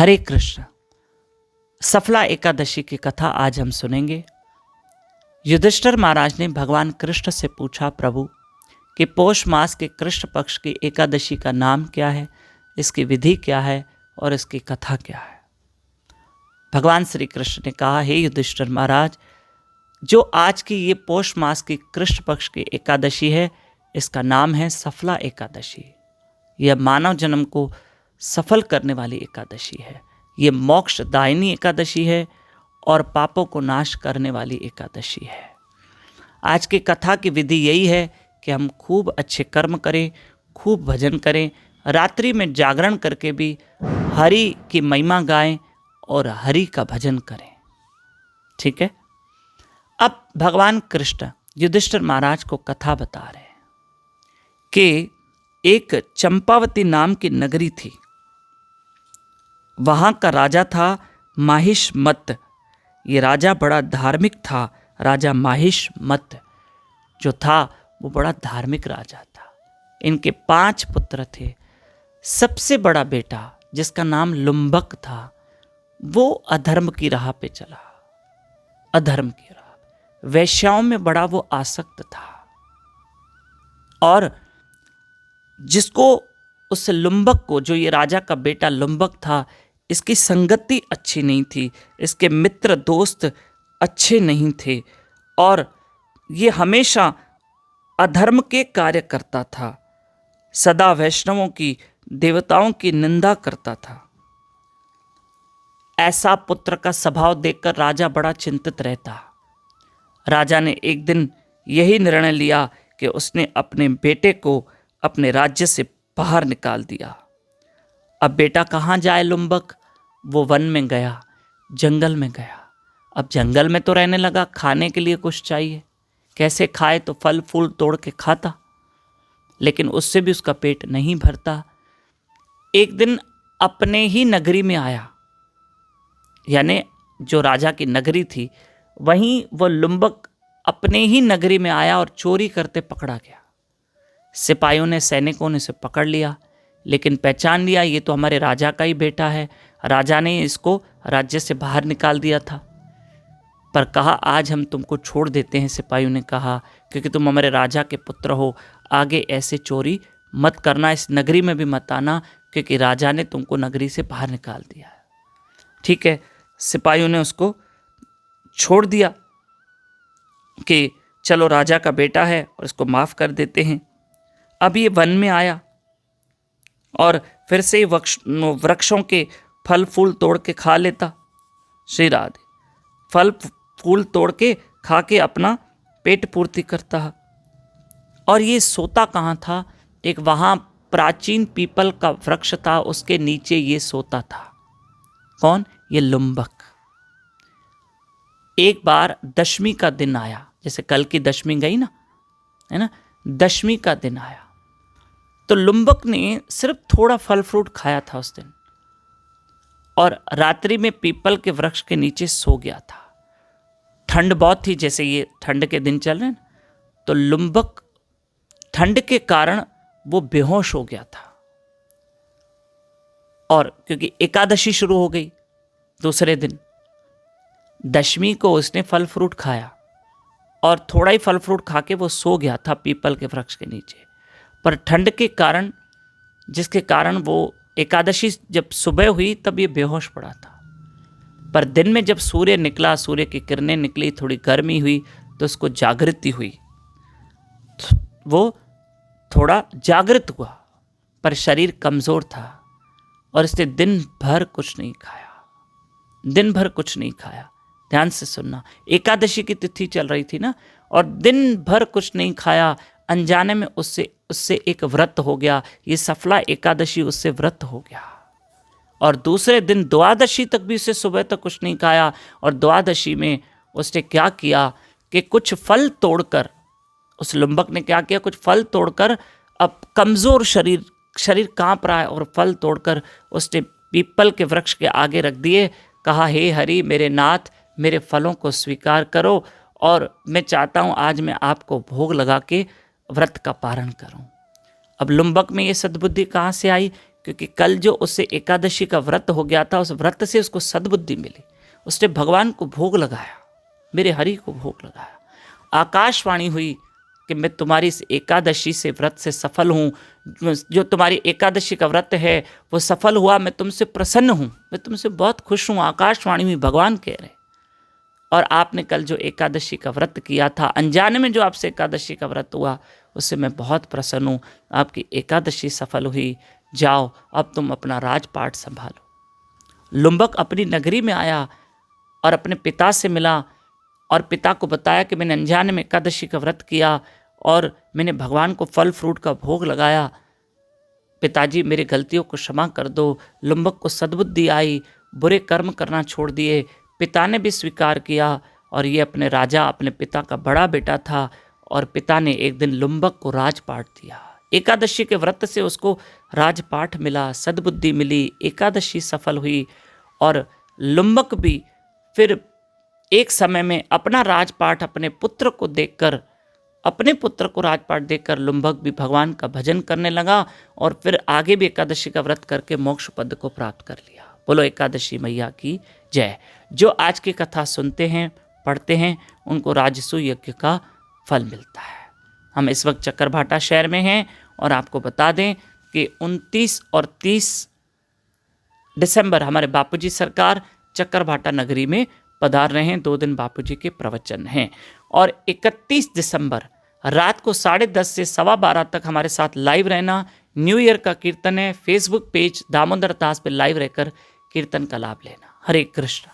हरे कृष्ण। सफला एकादशी की कथा आज हम सुनेंगे। युधिष्ठिर महाराज ने भगवान कृष्ण से पूछा, प्रभु कि पौष मास के कृष्ण पक्ष की एकादशी का नाम क्या है, इसकी विधि क्या है और इसकी कथा क्या है। भगवान श्री कृष्ण ने कहा, हे युधिष्ठिर महाराज, जो आज की ये पौष मास की कृष्ण पक्ष की एकादशी है, इसका नाम है सफला एकादशी। यह मानव जन्म को सफल करने वाली एकादशी है। ये मोक्षदायिनी एकादशी है और पापों को नाश करने वाली एकादशी है। आज की कथा की विधि यही है कि हम खूब अच्छे कर्म करें, खूब भजन करें, रात्रि में जागरण करके भी हरि की महिमा गाएं और हरि का भजन करें। ठीक है। अब भगवान कृष्ण युधिष्ठिर महाराज को कथा बता रहे हैं कि एक चंपावती नाम की नगरी थी। वहाँ का राजा था माहिष्मत। ये राजा बड़ा धार्मिक था। राजा माहिष्मत जो था वो बड़ा धार्मिक राजा था। इनके 5 पुत्र थे। सबसे बड़ा बेटा जिसका नाम लुम्बक था, वो अधर्म की राह पे चला। अधर्म की राह, वैश्याओं में बड़ा वो आसक्त था। और जिसको, उस लुम्बक को, जो ये राजा का बेटा लुम्बक था, इसकी संगति अच्छी नहीं थी, इसके मित्र दोस्त अच्छे नहीं थे और ये हमेशा अधर्म के कार्य करता था। सदा वैष्णवों की, देवताओं की निंदा करता था। ऐसा पुत्र का स्वभाव देखकर राजा बड़ा चिंतित रहता। राजा ने एक दिन यही निर्णय लिया कि उसने अपने बेटे को अपने राज्य से बाहर निकाल दिया। अब बेटा कहाँ जाए लुम्बक? वो वन में गया, जंगल में गया। अब जंगल में तो रहने लगा, खाने के लिए कुछ चाहिए। कैसे खाए? तो फल फूल तोड़ के खाता, लेकिन उससे भी उसका पेट नहीं भरता। एक दिन अपने ही नगरी में आया, यानी जो राजा की नगरी थी, वहीं वो लुम्बक अपने ही नगरी में आया और चोरी करते पकड़ा गया। सिपाहियों ने, सैनिकों ने उसे पकड़ लिया, लेकिन पहचान लिया ये तो हमारे राजा का ही बेटा है। राजा ने इसको राज्य से बाहर निकाल दिया था, पर कहा आज हम तुमको छोड़ देते हैं। सिपाहियों ने कहा, क्योंकि तुम हमारे राजा के पुत्र हो, आगे ऐसे चोरी मत करना, इस नगरी में भी मत आना, क्योंकि राजा ने तुमको नगरी से बाहर निकाल दिया है। ठीक है। सिपाहियों ने उसको छोड़ दिया कि चलो राजा का बेटा है और इसको माफ कर देते हैं। अब ये वन में आया और फिर से वृक्षों के फल फूल तोड़ के खा लेता। श्री राधे। फल फूल तोड़ के खा के अपना पेट पूर्ति करता। और ये सोता कहाँ था? एक वहाँ प्राचीन पीपल का वृक्ष था, उसके नीचे ये सोता था। कौन? ये लुम्बक। एक बार दशमी का दिन आया, जैसे कल की दशमी गई ना, है ना, दशमी का दिन आया तो लुम्बक ने सिर्फ थोड़ा फल फ्रूट खाया था उस दिन, और रात्रि में पीपल के वृक्ष के नीचे सो गया था। ठंड बहुत थी, जैसे ये ठंड के दिन चल रहे हैं, तो लुम्बक ठंड के कारण वो बेहोश हो गया था। और क्योंकि एकादशी शुरू हो गई, दूसरे दिन दशमी को उसने फल फ्रूट खाया और थोड़ा ही फल फ्रूट खा के वो सो गया था पीपल के वृक्ष के नीचे। पर ठंड के कारण, जिसके कारण वो एकादशी जब सुबह हुई तब ये बेहोश पड़ा था। पर दिन में जब सूर्य निकला, सूर्य की किरणें निकली, थोड़ी गर्मी हुई तो उसको जागृति हुई, वो थोड़ा जागृत हुआ, पर शरीर कमज़ोर था और इसने दिन भर कुछ नहीं खाया। दिन भर कुछ नहीं खाया। ध्यान से सुनना, एकादशी की तिथि चल रही थी ना, और दिन भर कुछ नहीं खाया। अनजाने में उससे एक व्रत हो गया। ये सफला एकादशी उससे व्रत हो गया। और दूसरे दिन द्वादशी तक भी उसे सुबह तक कुछ नहीं खाया। और द्वादशी में उसने क्या किया कि कुछ फल तोड़कर, उस लुम्बक ने क्या किया, कुछ फल तोड़कर, अब कमज़ोर शरीर कांप रहा है, और फल तोड़कर उसने पीपल के वृक्ष के आगे रख दिए। कहा, हे हरि मेरे नाथ, मेरे फलों को स्वीकार करो और मैं चाहता हूँ आज मैं आपको भोग लगा के व्रत का पारण करूं। अब लुम्बक में ये सद्बुद्धि कहाँ से आई क्योंकि कल जो उससे एकादशी का व्रत हो गया था, उस व्रत से उसको सद्बुद्धि मिली। उसने भगवान को भोग लगाया, मेरे हरि को भोग लगाया। आकाशवाणी हुई कि मैं तुम्हारी इस एकादशी से व्रत से सफल हूँ, जो तुम्हारी एकादशी का व्रत है वो सफल हुआ, मैं तुमसे प्रसन्न हूँ, मैं तुमसे बहुत खुश हूँ। आकाशवाणी में भगवान कह रहे, और आपने कल जो एकादशी का व्रत किया था, अनजाने में जो आपसे एकादशी का व्रत हुआ, उससे मैं बहुत प्रसन्न हूँ। आपकी एकादशी सफल हुई, जाओ अब तुम अपना राजपाट संभालो। लुम्बक अपनी नगरी में आया और अपने पिता से मिला और पिता को बताया कि मैंने अनजाने में एकादशी का व्रत किया और मैंने भगवान को फल फ्रूट का भोग लगाया। पिताजी मेरी गलतियों को क्षमा कर दो। लुम्बक को सद्बुद्धि आई, बुरे कर्म करना छोड़ दिए। पिता ने भी स्वीकार किया और ये अपने राजा, अपने पिता का बड़ा बेटा था, और पिता ने एक दिन लुम्बक को राजपाट दिया। एकादशी के व्रत से उसको राजपाट मिला, सद्बुद्धि मिली, एकादशी सफल हुई। और लुम्बक भी फिर एक समय में अपना राजपाट अपने पुत्र को देकर, अपने पुत्र को राजपाट देकर लुम्बक भी भगवान का भजन करने लगा और फिर आगे भी एकादशी का व्रत करके मोक्ष पद को प्राप्त कर लिया। बोलो एकादशी मैया की जय। जो आज की कथा सुनते हैं, पढ़ते हैं, उनको राजसू यज्ञ का फल मिलता है। हम इस वक्त चक्करभाटा शहर में हैं और आपको बता दें कि 29 और 30 दिसंबर हमारे बापूजी सरकार चक्करभाटा नगरी में पधार रहे हैं। 2 दिन बापूजी के प्रवचन हैं और 31 दिसंबर रात को 10:30 से 12:15 तक हमारे साथ लाइव रहना। न्यू ईयर का कीर्तन है। फेसबुक पेज दामोदर दास पे लाइव रहकर कीर्तन का लाभ लेना। हरे कृष्ण।